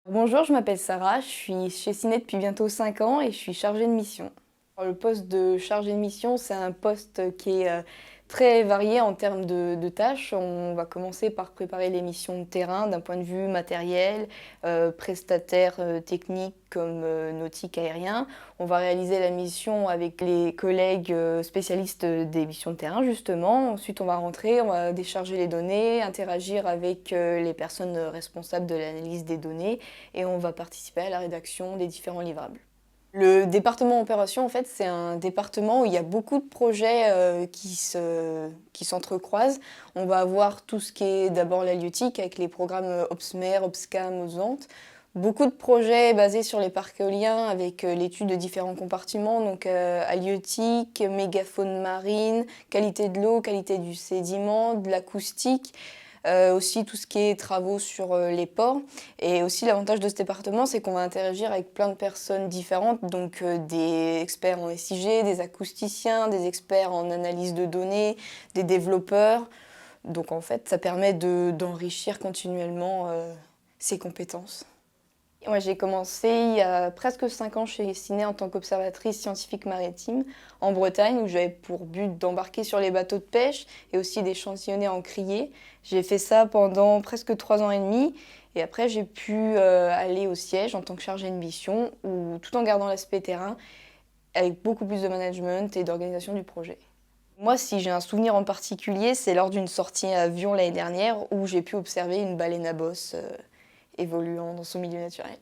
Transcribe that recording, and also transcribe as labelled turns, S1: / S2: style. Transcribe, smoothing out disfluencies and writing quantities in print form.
S1: Bonjour, je m'appelle Sarah, je suis chez Ciné depuis bientôt 5 ans et je suis chargée de mission. Le poste de chargée de mission, c'est un poste qui est très varié en termes de tâches. On va commencer par préparer les missions de terrain d'un point de vue matériel, prestataire technique comme nautique aérien. On va réaliser la mission avec les collègues spécialistes des missions de terrain justement. Ensuite, on va rentrer, on va décharger les données, interagir avec les personnes responsables de l'analyse des données et on va participer à la rédaction des différents livrables. Le département opération, en fait, c'est un département où il y a beaucoup de projets qui s'entrecroisent. On va avoir tout ce qui est d'abord l'halieutique avec les programmes OPSMER, OPSCAM, OSVANT. Beaucoup de projets basés sur les parcs éoliens avec l'étude de différents compartiments, donc halieutique, mégafaune marine, qualité de l'eau, qualité du sédiment, de l'acoustique. Aussi tout ce qui est travaux sur les ports. Et aussi l'avantage de ce département, c'est qu'on va interagir avec plein de personnes différentes, donc des experts en SIG, des acousticiens, des experts en analyse de données, des développeurs. Donc en fait, ça permet d'enrichir continuellement ses compétences. Moi, j'ai commencé il y a presque 5 ans chez Ciné en tant qu'observatrice scientifique maritime en Bretagne, où j'avais pour but d'embarquer sur les bateaux de pêche et aussi d'échantillonner en criée. J'ai fait ça pendant presque 3 ans et demi. Et après, j'ai pu aller au siège en tant que chargée de mission, tout en gardant l'aspect terrain, avec beaucoup plus de management et d'organisation du projet. Moi, si j'ai un souvenir en particulier, c'est lors d'une sortie à avion l'année dernière où j'ai pu observer une baleine à bosse évoluant dans son milieu naturel.